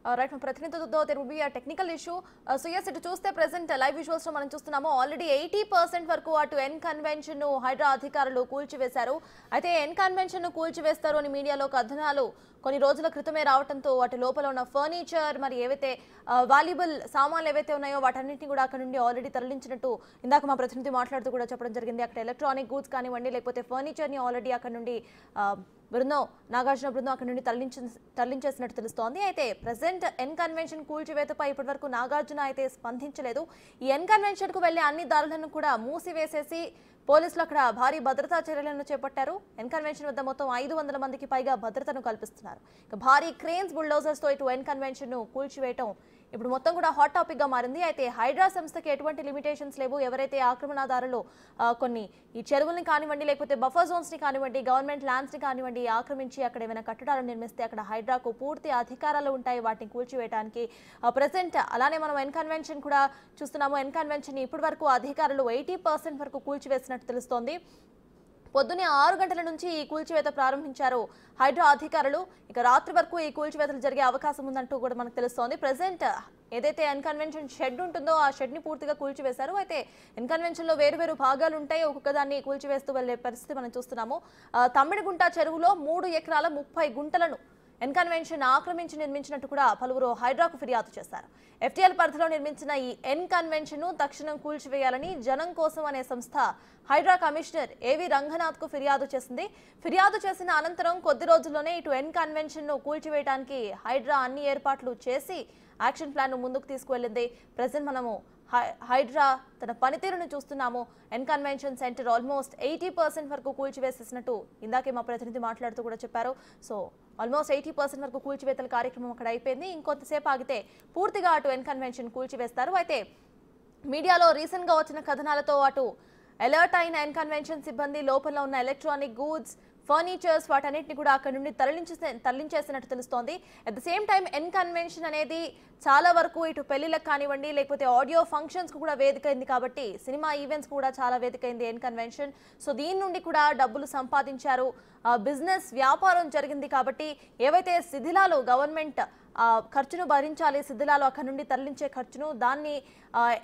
Right మన ప్రతినిధితో there will be a technical issue. So yes, ఇటు చూస్తే ప్రెసెంట్ లైవ్ విజువల్స్ లో మనం చూస్తున్నాము ఆల్రెడీ 80% వరకు అటు ఎన్ కన్వెన్షన్ ను హైడ్రా అధికారులు కూల్చివేశారు. అయితే ఎన్ కన్వెన్షన్ ను కూల్చివేస్తారు అని మీడియాలో కథనాలు కొన్ని రోజుల క్రితమే రావడంతో వాటి లోపల ఉన్న ఫర్నిచర్ మరి ఏవైతే వాల్యుబుల్ సామాన్లు ఏవైతే ఉన్నాయో వాటన్నిటిని కూడా అక్కడ నుండి ఆల్రెడీ తరలించినట్టు ఇందాక మా ప్రతినిధి మాట్లాడుతూ కూడా చెప్పడం జరిగింది. అక్కడ ఎలక్ట్రానిక్ గూడ్స్ కానివ్వండి లేకపోతే ఫర్నిచర్ ని ఆల్రెడీ అక్కడ నుండి నాగార్జున బృందం అక్కడ నుండి తరలించేసినట్టు తెలుస్తోంది. అయితే ప్రెసెంట్ ఎన్ కన్వెన్షన్ కూల్చివేతపై ఇప్పటివరకు నాగార్జున అయితే స్పందించలేదు. ఈ ఎన్ కన్వెన్షన్ కు వెళ్లే అన్ని దారులను కూడా మూసివేసేసి పోలీసులు అక్కడ భారీ భద్రతా చర్యలను చేపట్టారు. ఎన్ కన్వెన్షన్ వద్ద మొత్తం 500 మందికి పైగా భద్రతను కల్పిస్తున్నారు. ఇక భారీ క్రేన్స్ బుల్డోజర్స్ తో ఇటు ఎన్ కన్వెన్షన్ ను కూల్చివేయటం ఇప్పుడు మొత్తం కూడా హాట్ టాపిక్ గా మారింది. అయితే హైడ్రా సంస్థకి ఎటువంటి లిమిటేషన్స్ లేవు. ఎవరైతే ఆక్రమణదారులు కొన్ని ఈ చెరువుల్ని కానివ్వండి లేకపోతే బఫర్ జోన్స్ ని కానివ్వండి గవర్నమెంట్ ల్యాండ్స్ ని కానివ్వండి ఆక్రమించి అక్కడ ఏమైనా కట్టడాలు నిర్మిస్తే అక్కడ హైడ్రాకు పూర్తి అధికారాలు ఉంటాయి వాటిని కూల్చివేయడానికి. ప్రెసెంట్ అలానే మనం ఎన్ కన్వెన్షన్ కూడా చూస్తున్నాము. ఎన్ కన్వెన్షన్ ఇప్పటి వరకు అధికారులు 80% వరకు కూల్చివేసినట్టు తెలుస్తోంది. పొద్దునే 6 గంటల నుంచి ఈ కూల్చివేత ప్రారంభించారు హైడ్రా అధికారులు. ఇక రాత్రి వరకు ఈ కూల్చివేతలు జరిగే అవకాశం ఉందంటూ కూడా మనకు తెలుస్తోంది. ప్రెసెంట్ ఏదైతే ఎన్ కన్వెన్షన్ షెడ్ ఉంటుందో ఆ షెడ్ ని పూర్తిగా కూల్చివేశారు. అయితే ఎన్ కన్వెన్షన్ లో వేరు భాగాలు ఉంటాయి. ఒక్కొక్క దాన్ని కూల్చివేస్తూ వెళ్లే పరిస్థితి మనం చూస్తున్నాము. తమ్మిడిగుంట చెరువులో 3 ఎకరాల 30 గుంటలను ఎన్ కన్వెన్షన్ ఆక్రమించి నిర్మించినట్టు కూడా పలువురు హైడ్రాకు ఫిర్యాదు చేశారు. ఎఫ్టీఎల్ పరిధిలో నిర్మించిన ఈ ఎన్ కన్వెన్షన్ ను తక్షణం కూల్చివేయాలని జనం కోసం అనే సంస్థ హైడ్రా కమిషనర్ ఏవి రంగనాథ్ కు ఫిర్యాదు చేసింది. ఫిర్యాదు చేసిన అనంతరం కొద్ది రోజుల్లోనే ఇటు ఎన్ కన్వెన్షన్ ను కూల్చివేయడానికి హైడ్రా అన్ని ఏర్పాట్లు చేసి యాక్షన్ ప్లాన్ ను ముందుకు తీసుకువెళ్ళింది. ప్రెసెంట్ మనము హైడ్రా తన పనితీరును చూస్తున్నాము. ఎన్ కన్వెన్షన్ సెంటర్ ఆల్మోస్ట్ 80% వరకు కూల్చివేసేసినట్టు ఇందాకే మా ప్రతినిధి మాట్లాడుతూ కూడా చెప్పారు. సో ఆల్మోస్ట్ 80% వరకు కూల్చివేతల కార్యక్రమం అక్కడ అయిపోయింది. ఇంకొంతసేపు ఆగితే పూర్తిగా అటు ఎన్ కన్వెన్షన్ కూల్చివేస్తారు. అయితే మీడియాలో రీసెంట్ గా వచ్చిన కథనాలతో అటు అలర్ట్ అయిన ఎన్ కన్వెన్షన్ సిబ్బంది లోపల ఉన్న ఎలక్ట్రానిక్ గూడ్స్ ఫర్నిచర్స్ వాటన్నిటిని కూడా అక్కడ నుండి తరలించేసినట్టు తెలుస్తోంది. At the same time N convention అనేది చాలా వరకు ఇటు పెళ్లిళ్ళకు కానివ్వండి లేకపోతే ఆడియో ఫంక్షన్స్ కు కూడా వేదిక అయింది కాబట్టి సినిమా ఈవెంట్స్ కూడా చాలా వేదిక అయింది ఎన్ కన్వెన్షన్. సో దీని నుండి కూడా డబ్బులు సంపాదించారు. బిజినెస్ వ్యాపారం జరిగింది కాబట్టి ఏవైతే శిథిలాలు గవర్నమెంట్ ఖర్చును భరించాలి శిథిలాలు అక్కడ నుండి తరలించే ఖర్చును దాన్ని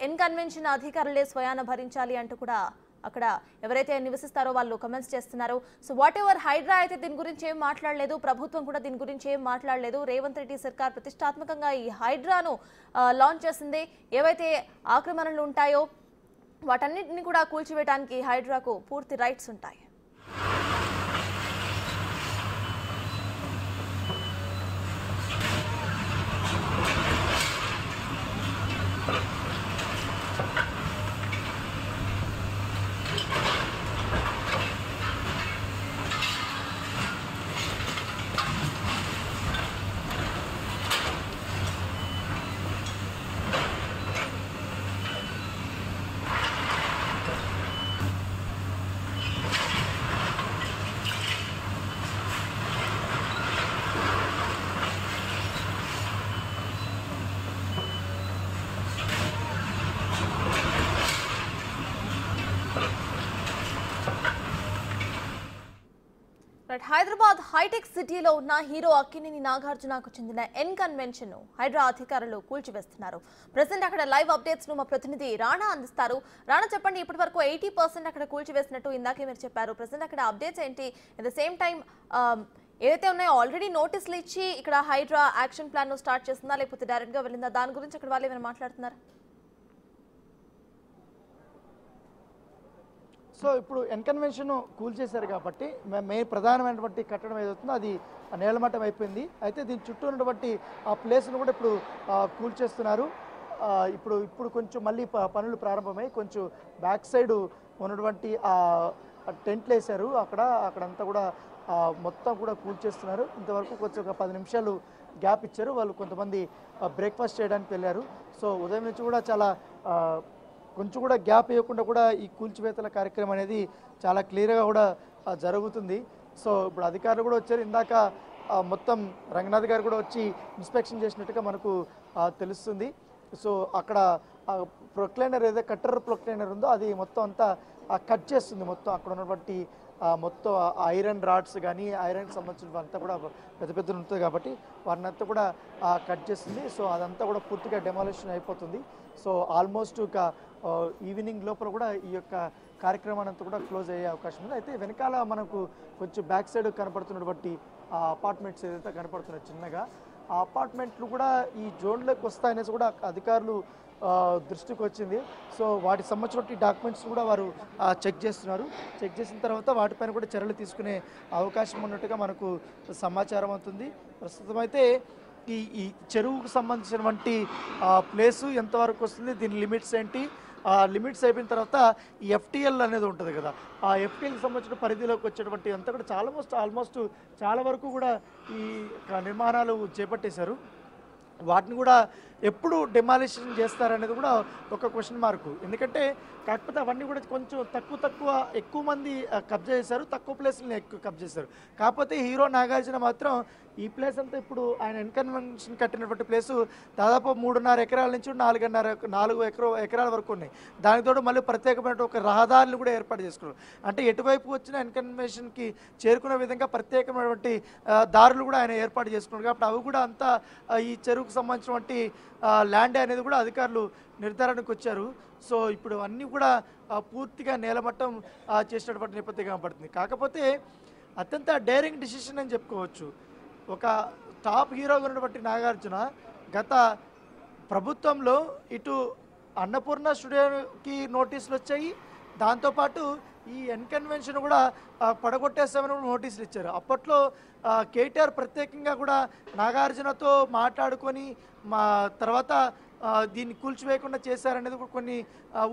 ఎన్ కన్వెన్షన్ అధికారులే స్వయాన భరించాలి అంటూ కూడా అక్కడ ఎవరైతే నివసిస్తారో వాళ్ళు కమెంట్స్ చేస్తున్నారు. సో వాట్ ఎవర్ హైడ్రా అయితే దీని గురించి ఏం మాట్లాడలేదు. ప్రభుత్వం కూడా దీని గురించి ఏం మాట్లాడలేదు. రేవంత్ రెడ్డి సర్కార్ ప్రతిష్టాత్మకంగా ఈ హైడ్రాను లాంచ్ చేసింది. ఏవైతే ఆక్రమణలు ఉంటాయో వాటన్నిటిని కూడా కూల్చివేయడానికి హైడ్రాకు పూర్తి రైట్స్ ఉంటాయి. హైదరాబాద్ హైటెక్ సిటీలో ఉన్న హీరో అక్కినేని నాగార్జునకు చెందిన ఎన్ కన్వెన్షన్ ను హైడ్రా అధికారులు కూల్చివేస్తున్నారు. ప్రెసెంట్ అక్కడ లైవ్ అప్డేట్స్ ను మా ప్రతినిధి రాణా అందిస్తారు. రాణా చెప్పండి, ఇప్పటి వరకు 80% అక్కడ కూల్చివేసినట్టు ఇందాకే మీరు చెప్పారు. ప్రెసెంట్ అక్కడ అప్డేట్స్ ఏంటి? అట్ ద సేమ్ టైం ఏదైతే ఉన్నాయో ఆల్రెడీ నోటీసులు ఇచ్చి ఇక్కడ హైడ్రా యాక్షన్ ప్లాన్ ను స్టార్ట్ చేస్తుందా లేకపోతే డైరెక్ట్ గా వెళ్ళిందా దాని గురించి అక్కడ వాళ్ళు ఏమైనా మాట్లాడుతున్నారు? సో ఇప్పుడు ఎన్ కన్వెన్షన్ కూల్చేశారు కాబట్టి మెయిన్ ప్రధానమైనటువంటి కట్టడం ఏదవుతుందో అది నేలమట్టం అయిపోయింది. అయితే దీని చుట్టూ ఉన్నటువంటి ఆ ప్లేస్ను కూడా ఇప్పుడు కూల్చేస్తున్నారు. ఇప్పుడు కొంచెం మళ్ళీ పనులు ప్రారంభమై కొంచెం బ్యాక్ సైడ్ ఉన్నటువంటి టెంట్లు వేశారు. అక్కడంతా కూడా మొత్తం కూడా కూల్చేస్తున్నారు. ఇంతవరకు కొంచెం ఒక 10 నిమిషాలు గ్యాప్ ఇచ్చారు. వాళ్ళు కొంతమంది బ్రేక్ఫాస్ట్ చేయడానికి వెళ్ళారు. సో ఉదయం నుంచి కూడా చాలా కొంచెం కూడా గ్యాప్ ఇవ్వకుండా కూడా ఈ కూల్చివేతల కార్యక్రమం అనేది చాలా క్లియర్గా కూడా జరుగుతుంది. సో ఇప్పుడు అధికారులు కూడా వచ్చారు. ఇందాక మొత్తం రంగనాథ్ గారు కూడా వచ్చి ఇన్స్పెక్షన్ చేసినట్టుగా మనకు తెలుస్తుంది. సో అక్కడ ప్రొక్లైనర్ ఏదైతే కట్టర్ ప్రొక్లైనర్ ఉందో అది మొత్తం అంతా కట్ చేస్తుంది. మొత్తం అక్కడ ఉన్నటువంటి మొత్తం ఐరన్ రాడ్స్ కానీ ఐరన్కి సంబంధించిన అంతా కూడా పెద్ద పెద్ద ఉంటుంది కాబట్టి వాటిని అంతా కూడా కట్ చేస్తుంది. సో అదంతా కూడా పూర్తిగా డెమాలిషన్ అయిపోతుంది. సో ఆల్మోస్ట్ ఒక ఈవినింగ్ లోపల కూడా ఈ యొక్క కార్యక్రమాన్ని అంతా కూడా క్లోజ్ అయ్యే అవకాశం ఉంది. అయితే వెనకాల మనకు కొంచెం బ్యాక్ సైడ్ కనపడుతున్నటువంటి అపార్ట్మెంట్స్ ఏదైతే కనపడుతున్నాయి చిన్నగా, ఆ అపార్ట్మెంట్లు కూడా ఈ జోన్లోకి వస్తాయనేసి కూడా అధికారులు దృష్టికి వచ్చింది. సో వాటికి సంబంధించిన డాక్యుమెంట్స్ కూడా వారు చెక్ చేస్తున్నారు. చెక్ చేసిన తర్వాత వాటిపైన కూడా చర్యలు తీసుకునే అవకాశం ఉన్నట్టుగా మనకు సమాచారం అవుతుంది. ప్రస్తుతం అయితే ఈ చెరువుకు సంబంధించినటువంటి ప్లేసు ఎంతవరకు వస్తుంది, దీని లిమిట్స్ ఏంటి, లిమిట్స్ అయిపోయిన తర్వాత ఈ ఎఫ్టీఎల్ అనేది ఉంటుంది కదా, ఆ ఎఫ్టీఎల్కి సంబంధించిన పరిధిలోకి వచ్చేటువంటి అంతా కూడా ఆల్మోస్ట్ చాలా వరకు కూడా ఈ నిర్మాణాలు చేపట్టేశారు. వాటిని కూడా ఎప్పుడు డెమాలిషన్ చేస్తారనేది కూడా ఒక క్వశ్చన్ మార్కు. ఎందుకంటే కాకపోతే అవన్నీ కూడా కొంచెం ఎక్కువ మంది కబ్జా చేశారు, తక్కువ ప్లేస్ని ఎక్కువ కబ్జా చేశారు. కాకపోతే హీరో నాగార్జున మాత్రం ఈ ప్లేస్ అంతా ఇప్పుడు ఆయన ఎన్కన్వెన్షన్ కట్టినటువంటి ప్లేసు దాదాపు 3.5 ఎకరాల నుంచి 4 ఎకరాల వరకు ఉన్నాయి. దానితో మళ్ళీ ప్రత్యేకమైన ఒక రహదారులు కూడా ఏర్పాటు చేసుకున్నారు. అంటే ఎటువైపు వచ్చిన ఎన్కన్వెన్షన్కి చేరుకునే విధంగా ప్రత్యేకమైనటువంటి దారులు కూడా ఆయన ఏర్పాటు చేసుకున్నారు. కాబట్టి అవి కూడా అంతా ఈ చెరువుకు సంబంధించినటువంటి ల్యాండ్ అనేది కూడా అధికారులు నిర్ధారణకు వచ్చారు. సో ఇప్పుడు అన్నీ కూడా పూర్తిగా నేలమట్టం చేసినటువంటి నేపథ్యం కనపడుతుంది. కాకపోతే అత్యంత డేరింగ్ డిసిషన్ అని చెప్పుకోవచ్చు. ఒక టాప్ హీరోగా ఉన్నటువంటి నాగార్జున గత ప్రభుత్వంలో ఇటు అన్నపూర్ణ స్టూడియోకి నోటీసులు వచ్చాయి, దాంతోపాటు ఈ ఎన్కన్వెన్షన్ కూడా పడగొట్టేస్తామని కూడా నోటీసులు ఇచ్చారు. అప్పట్లో కేటీఆర్ ప్రత్యేకంగా కూడా నాగార్జునతో మాట్లాడుకొని మా తర్వాత దీన్ని కూల్చివేయకుండా చేశారనేది కూడా కొన్ని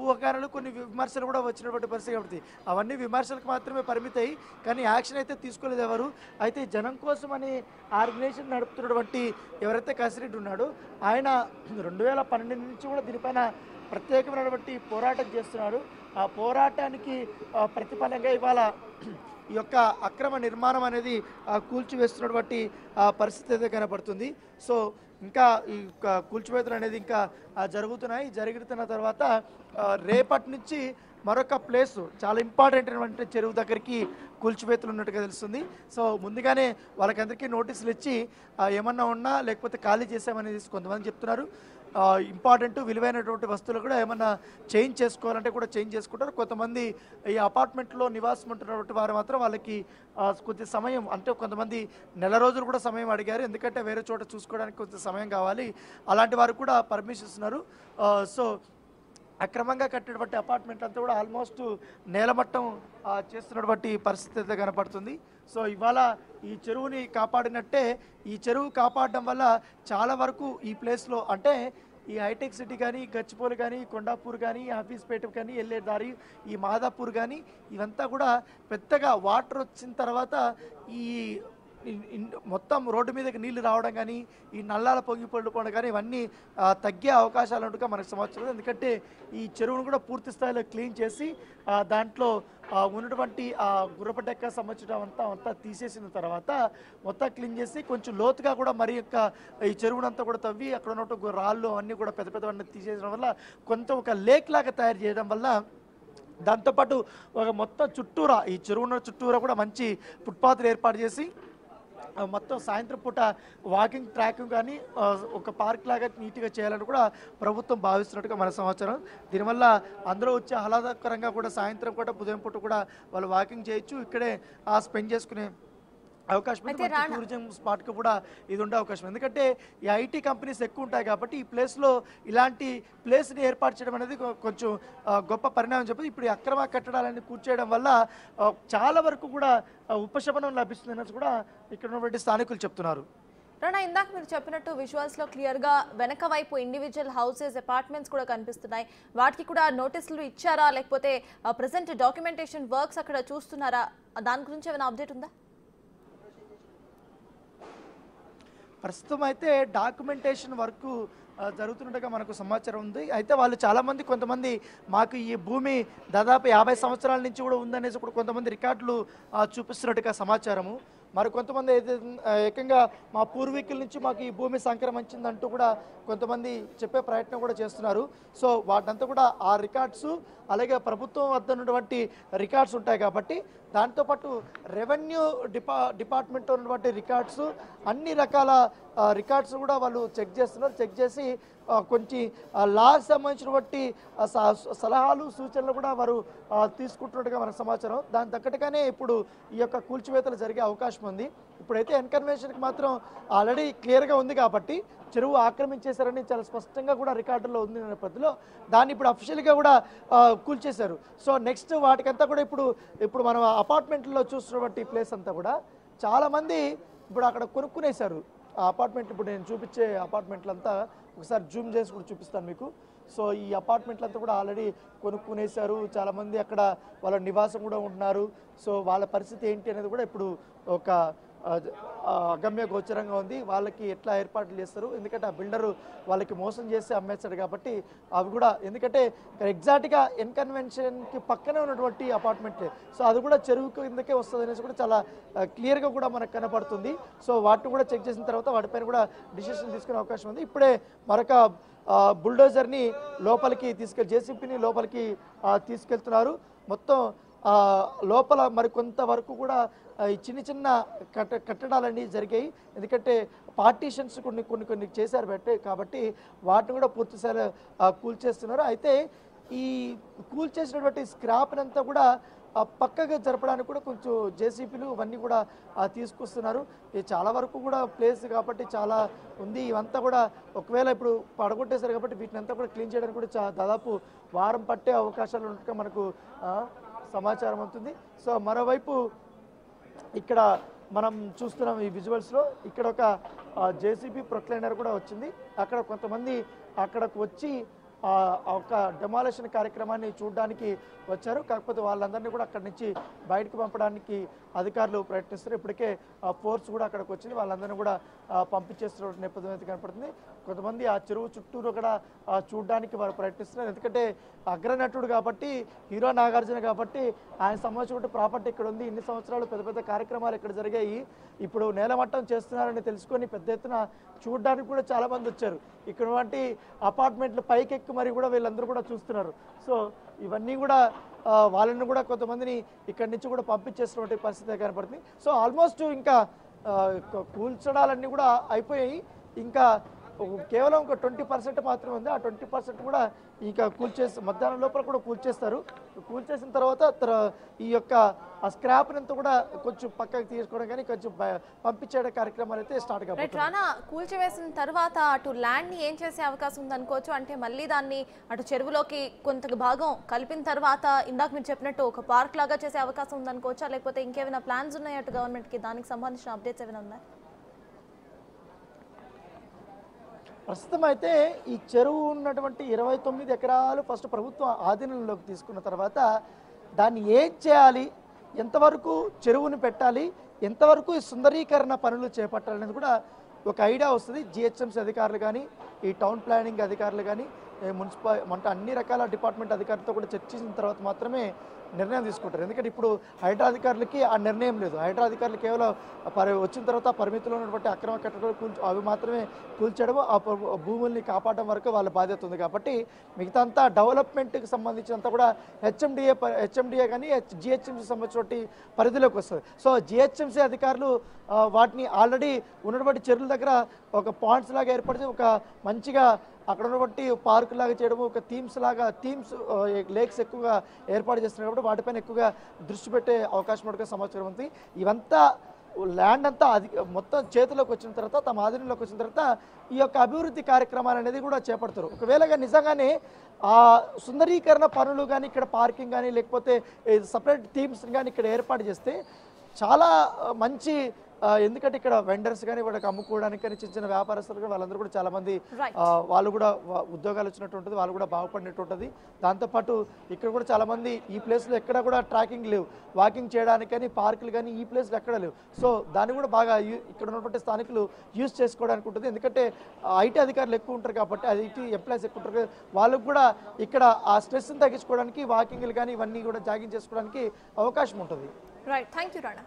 ఊహాగానాలు, కొన్ని విమర్శలు కూడా వచ్చినటువంటి పరిస్థితి. కాబట్టి అవన్నీ విమర్శలకు మాత్రమే పరిమితాయి, కానీ యాక్షన్ అయితే తీసుకోలేదు ఎవరు. అయితే జనం కోసం అని ఆర్గనైజేషన్ నడుపుతున్నటువంటి ఎవరైతే కసిరెడ్డి ఉన్నాడో ఆయన 2012 నుంచి కూడా దీనిపైన ప్రత్యేకమైనటువంటి పోరాటం చేస్తున్నారు. ఆ పోరాటానికి ప్రతిఫలంగా ఇవాళ ఈ యొక్క అక్రమ నిర్మాణం అనేది కూల్చివేస్తున్నటువంటి పరిస్థితి అయితే కనపడుతుంది. సో ఇంకా ఈ కూల్చివేతలు అనేది ఇంకా జరుగుతున్నాయి. జరుగుతున్న తర్వాత రేపటి నుంచి మరొక ప్లేసు చాలా ఇంపార్టెంట్ అయినటువంటి చెరువు దగ్గరికి కూల్చివేతలు ఉన్నట్టుగా తెలుస్తుంది. సో ముందుగానే వాళ్ళకందరికీ నోటీసులు ఇచ్చి ఏమన్నా ఉన్నా లేకపోతే ఖాళీ చేసామనేది కొంతమంది చెప్తున్నారు. ఇంపార్టెంట్ విలువైనటువంటి వస్తువులు కూడా ఏమన్నా చేంజ్ చేసుకోవాలంటే కూడా చేంజ్ చేసుకుంటారు. కొంతమంది ఈ అపార్ట్మెంట్లో నివాసం ఉంటున్నటువంటి వారు మాత్రం వాళ్ళకి కొద్ది సమయం, అంటే కొంతమంది నెల రోజులు కూడా సమయం అడిగారు. ఎందుకంటే వేరే చోట చూసుకోవడానికి కొంచెం సమయం కావాలి. అలాంటి వారు కూడా పర్మిషన్ ఇస్తున్నారు. సో అక్రమంగా కట్టినటువంటి అపార్ట్మెంట్ అంతా కూడా ఆల్మోస్ట్ నేలమట్టం చేస్తున్నటువంటి పరిస్థితి అయితే కనపడుతుంది. సో ఇవాళ ఈ చెరువుని కాపాడినట్టే, ఈ చెరువు కాపాడడం వల్ల చాలా వరకు ఈ ప్లేస్లో అంటే ఈ హైటెక్ సిటీ కానీ, గచ్చిపోలు కానీ, కొండాపూర్ కానీ, ఆఫీస్పేట కానీ వెళ్ళే దారి, ఈ మాదాపూర్ కానీ ఇవంతా కూడా పెద్దగా వాటర్ వచ్చిన తర్వాత ఈ మొత్తం రోడ్డు మీదకి నీళ్లు రావడం కానీ, ఈ నల్లాల పొంగిపోవడం కానీ ఇవన్నీ తగ్గే అవకాశాలు ఉంటుగా మనకు సమాచారం. ఎందుకంటే ఈ చెరువును కూడా పూర్తి స్థాయిలో క్లీన్ చేసి దాంట్లో ఉన్నటువంటి గుర్రపటెక్క సంబంధించిన అంతా తీసేసిన తర్వాత మొత్తం క్లీన్ చేసి కొంచెం లోతుగా కూడా మరి యొక్క ఈ చెరువునంతా కూడా తవ్వి అక్కడ ఉన్నట్టు రాళ్ళు అన్నీ కూడా పెద్ద పెద్దవన్నీ తీసేయడం వల్ల కొంత ఒక లేక్ లాగా తయారు చేయడం వల్ల, దాంతోపాటు ఒక మొత్తం చుట్టూరా ఈ చెరువున చుట్టూరా కూడా మంచి ఫుట్పాత్లు ఏర్పాటు చేసి మొత్తం సాయంత్రం పూట వాకింగ్ ట్రాక్ కానీ ఒక పార్క్ లాగా నీట్గా చేయాలని కూడా ప్రభుత్వం భావిస్తున్నట్టుగా మన సమాచారం. దీనివల్ల అందరూ వచ్చే ఆహ్లాదకరంగా కూడా సాయంత్రం పూట ఉదయం పూట కూడా వాళ్ళు వాకింగ్ చేయొచ్చు, ఇక్కడే స్పెండ్ చేసుకునే అవకాశం ఉంది. టూరిజం స్పాట్కి కూడా ఇది ఉండే అవకాశం, ఎందుకంటే ఈ ఐటీ కంపెనీస్ ఎక్కువ ఉంటాయి కాబట్టి ఈ ప్లేస్లో ఇలాంటి ప్లేస్ని ఏర్పాటు చేయడం అనేది కొంచెం గొప్ప పరిణామం చెప్పి ఇప్పుడు అక్రమ కట్టడాలన్నీ కూర్చేయడం వల్ల చాలా వరకు కూడా ఉపశమనం లభిస్తుంది అనేది కూడా ఇక్కడ ఉన్నటువంటి స్థానికులు చెప్తున్నారు. రాణా, ఇందాక మీరు చెప్పినట్టు విజువల్స్లో క్లియర్గా వెనక వైపు ఇండివిజువల్ హౌసెస్, అపార్ట్మెంట్స్ కూడా కనిపిస్తున్నాయి. వాటికి కూడా నోటీసులు ఇచ్చారా, లేకపోతే ప్రెసెంట్ డాక్యుమెంటేషన్ వర్క్స్ అక్కడ చూస్తున్నారా? దాని గురించి ఏమైనా అప్డేట్ ఉందా? ప్రస్తుతం అయితే డాక్యుమెంటేషన్ వర్క్ జరుగుతున్నట్టుగా మనకు సమాచారం ఉంది. అయితే వాళ్ళు చాలామంది కొంతమంది మాకు ఈ భూమి దాదాపు 50 సంవత్సరాల నుంచి కూడా ఉందనేసి కూడా కొంతమంది రికార్డులు చూపిస్తున్నట్టుగా సమాచారము. మరి కొంతమంది అయితే ఏకంగా మా పూర్వీకుల నుంచి మాకు ఈ భూమి సంక్రమించిందంటూ కూడా కొంతమంది చెప్పే ప్రయత్నం కూడా చేస్తున్నారు. సో వాటంతా కూడా ఆ రికార్డ్స్ అలాగే ప్రభుత్వం వద్ద ఉన్నటువంటి రికార్డ్స్ ఉంటాయి కాబట్టి దాంతోపాటు రెవెన్యూ డిపార్ట్మెంట్ ఉన్నటువంటి రికార్డ్స్ అన్ని రకాల రికార్డ్స్ కూడా వాళ్ళు చెక్ చేస్తున్నారు. చెక్ చేసి కొంచెం లాకి సంబంధించినటువంటి సలహాలు సూచనలు కూడా వారు తీసుకుంటున్నట్టుగా మనకు సమాచారం. దాని తగ్గట్టుగానే ఇప్పుడు ఈ యొక్క కూల్చివేతలు జరిగే అవకాశం ఉంది. ఇప్పుడైతే ఎన్కన్వెన్షన్కి మాత్రం ఆల్రెడీ క్లియర్గా ఉంది కాబట్టి చెరువు ఆక్రమించేశారని చాలా స్పష్టంగా కూడా రికార్డుల్లో ఉంది నేపథ్యంలో దాన్ని ఇప్పుడు అఫీషియల్గా కూడా కూల్చేశారు. సో నెక్స్ట్ వాటికంతా కూడా ఇప్పుడు మనం అపార్ట్మెంట్లో చూస్తున్నటువంటి ప్లేస్ అంతా కూడా చాలామంది ఇప్పుడు అక్కడ కొనుక్కునేశారు ఆ అపార్ట్మెంట్. ఇప్పుడు నేను చూపించే అపార్ట్మెంట్లంతా ఒకసారి జూమ్ చేసి కూడా చూపిస్తాను మీకు. సో ఈ అపార్ట్మెంట్లంతా కూడా ఆల్రెడీ కొనుక్కునేశారు. చాలామంది అక్కడ వాళ్ళ నివాసం కూడా ఉంటున్నారు. సో వాళ్ళ పరిస్థితి ఏంటి అనేది కూడా ఇప్పుడు ఒక అగమ్య గోచరంగా ఉంది. వాళ్ళకి ఎట్లా ఏర్పాట్లు చేస్తారు, ఎందుకంటే ఆ బిల్డరు వాళ్ళకి మోసం చేసి అమ్మేస్తాడు కాబట్టి అవి కూడా, ఎందుకంటే ఎగ్జాక్ట్గా ఎన్కన్వెన్షన్కి పక్కనే ఉన్నటువంటి అపార్ట్మెంట్లే. సో అది కూడా చెరువు కిందకే వస్తుంది అనేసి కూడా చాలా క్లియర్గా కూడా మనకు కనపడుతుంది. సో వాటిని కూడా చెక్ చేసిన తర్వాత వాటిపైన కూడా డిసిషన్ తీసుకునే అవకాశం ఉంది. ఇప్పుడే మరొక బుల్డోజర్ని లోపలికి జేసీబీని లోపలికి తీసుకెళ్తున్నారు. మొత్తం లోపల మరి కొంతవరకు కూడా ఈ చిన్న కట్టడాలన్నీ జరిగాయి. ఎందుకంటే పార్టీషన్స్ కొన్ని చేశారు కాబట్టి వాటిని కూడా పూర్తిసారి కూల్చేస్తున్నారు. అయితే ఈ కూల్చేసినటువంటి స్క్రాప్నంతా కూడా పక్కగా జరపడానికి కూడా కొంచెం జేసీబీలు ఇవన్నీ కూడా తీసుకొస్తున్నారు. ఇది చాలా వరకు కూడా ప్లేస్ కాబట్టి చాలా ఉంది. ఇవంతా కూడా ఒకవేళ ఇప్పుడు పడగొట్టేశారు కాబట్టి వీటిని అంతా కూడా క్లీన్ చేయడానికి కూడా దాదాపు వారం పట్టే అవకాశాలు ఉన్నట్టుగా మనకు సమాచారం అవుతుంది. సో మరోవైపు ఇక్కడ మనం చూస్తున్నాం ఈ విజువల్స్లో ఇక్కడ ఒక జేసీబీ ప్రొక్లైనర్ కూడా వచ్చింది. అక్కడ కొంతమంది అక్కడకు వచ్చి ఒక డెమాలిషన్ కార్యక్రమాన్ని చూడడానికి వచ్చారు. కాకపోతే వాళ్ళందరినీ కూడా అక్కడి నుంచి బయటకు పంపడానికి అధికారులు ప్రయత్నిస్తారు. ఇప్పటికే ఫోర్స్ కూడా అక్కడికి వచ్చింది. వాళ్ళందరినీ కూడా పంపించేస్తున్న నేపథ్యం అయితే కనపడుతుంది. కొంతమంది ఆ చెరువు చుట్టూరు కూడా చూడడానికి వారు ప్రయత్నిస్తున్నారు. ఎందుకంటే అగ్రనటుడు కాబట్టి, హీరో నాగార్జున కాబట్టి ఆయన సంబంధించిన ప్రాపర్టీ ఇక్కడ ఉంది. ఇన్ని సంవత్సరాలు పెద్ద పెద్ద కార్యక్రమాలు ఇక్కడ జరిగాయి. ఇప్పుడు నేలమట్టం చేస్తున్నారని తెలుసుకొని పెద్ద ఎత్తున చూడడానికి కూడా చాలామంది వచ్చారు. ఇక్కడ అపార్ట్మెంట్లు పైకెక్కి మరి కూడా వీళ్ళందరూ కూడా చూస్తున్నారు. సో ఇవన్నీ కూడా వాళ్ళని కూడా కొంతమందిని ఇక్కడి నుంచి కూడా పంపించేసినటువంటి పరిస్థితి కనపడుతుంది. సో ఆల్మోస్ట్ ఇంకా కూల్చడాలన్నీ కూడా అయిపోయాయి. ఇంకా కేవలం ఒక 20% మాత్రమే ఉంది. ఆ 20% కూడా ఇంకా మధ్యాహ్నం లోపల కూడా కూల్చేస్తారు. కూల్చేసిన తర్వాత ఈ యొక్క స్క్రాప్నంతా కూడా కొంచెం పక్కకి తీసుకోవడం కానీ కొంచెం పంపించే కార్యక్రమాలు అయితే స్టార్ట్ కాబట్టి రానా కూల్చివేసిన తర్వాత అటు ల్యాండ్ ని ఏం చేసే అవకాశం ఉంది అనుకోవచ్చు. అంటే మళ్ళీ దాన్ని అటు చెరువులోకి కొంత భాగం కలిపిన తర్వాత ఇందాక మీరు చెప్పినట్టు ఒక పార్క్ లాగా చేసే అవకాశం ఉంది అనుకోవచ్చా, లేకపోతే ఇంకేమైనా ప్లాన్స్ ఉన్నాయి అటు గవర్నమెంట్ కి, దానికి సంబంధించిన అప్డేట్స్ ఏమైనా ఉన్నాయి? ప్రస్తుతం అయితే ఈ చెరువు ఉన్నటువంటి 29 ఎకరాలు ఫస్ట్ ప్రభుత్వం ఆధీనంలోకి తీసుకున్న తర్వాత దాన్ని ఏం చేయాలి, ఎంతవరకు చెరువుని పెట్టాలి, ఎంతవరకు ఈ సుందరీకరణ పనులు చేపట్టాలనేది కూడా ఒక ఐడియా వస్తుంది. జిహెచ్ఎంసీ అధికారులు కానీ, ఈ టౌన్ ప్లానింగ్ అధికారులు కానీ, మున్సిపల్ అంటే అన్ని రకాల డిపార్ట్మెంట్ అధికారులతో కూడా చర్చించిన తర్వాత మాత్రమే నిర్ణయం తీసుకుంటారు. ఎందుకంటే ఇప్పుడు హైడ్రా అధికారులకి ఆ నిర్ణయం లేదు. హైడ్రా అధికారులు కేవలం వచ్చిన తర్వాత పరిమితిలో ఉన్నటువంటి అక్రమ కట్టడాలు అవి మాత్రమే కూల్చడం, ఆ భూముల్ని కాపాడడం వరకు వాళ్ళ బాధ్యత ఉంది. కాబట్టి మిగతా అంతా డెవలప్మెంట్కి సంబంధించినంత కూడా హెచ్ఎండిఏ కానీ జిహెచ్ఎంసీ సంబంధించిన పరిధిలోకి వస్తుంది. సో జిహెచ్ఎంసీ అధికారులు వాటిని ఆల్రెడీ ఉన్నటువంటి చెరువుల దగ్గర ఒక పాయింట్స్ లాగా ఏర్పడితే ఒక మంచిగా అక్కడ ఉన్నటువంటి పార్కు లాగా చేయడము, ఒక థీమ్స్ లేక్స్ ఎక్కువగా ఏర్పాటు చేస్తున్నారు కాబట్టి వాటిపైన ఎక్కువగా దృష్టి పెట్టే అవకాశం ఉండగా సమాచారం ఉంది. ఇవంతా ల్యాండ్ అంతా మొత్తం చేతిలోకి వచ్చిన తర్వాత, తమ ఆధీనంలోకి వచ్చిన తర్వాత ఈ యొక్క అభివృద్ధి కార్యక్రమాలు అనేది కూడా చేపడతారు. ఒకవేళ నిజంగానే ఆ సుందరీకరణ పనులు కానీ, ఇక్కడ పార్కింగ్ కానీ, లేకపోతే సపరేట్ థీమ్స్ కానీ ఇక్కడ ఏర్పాటు చేస్తే చాలా మంచి, ఎందుకంటే ఇక్కడ వెండర్స్ కానీ వాళ్ళకి అమ్ముకోవడానికి కానీ చిన్న వ్యాపారస్తులు కానీ వాళ్ళందరూ కూడా చాలా మంది వాళ్ళు కూడా ఉద్యోగాలు వచ్చినట్టు ఉంటుంది, వాళ్ళు కూడా బాగుపడినట్టు ఉంటుంది. దాంతోపాటు ఇక్కడ కూడా చాలా మంది ఈ ప్లేస్లో ఎక్కడ కూడా ట్రాకింగ్ లేవు, వాకింగ్ చేయడానికి కానీ పార్కులు కానీ ఈ ప్లేస్లో ఎక్కడ లేవు. సో దాన్ని కూడా బాగా ఇక్కడ ఉన్నటువంటి స్థానికులు యూజ్ చేసుకోవడానికి ఉంటుంది. ఎందుకంటే ఐటీ అధికారులు ఎక్కువ ఉంటారు కాబట్టి, ఐటీ ఎంప్లాయీస్ ఎక్కువ ఉంటారు, వాళ్ళకు కూడా ఇక్కడ ఆ స్ట్రెస్ని తగ్గించుకోవడానికి వాకింగ్లు కానీ ఇవన్నీ కూడా జాగింగ్ చేసుకోవడానికి అవకాశం ఉంటుంది. Right, thank you Rana.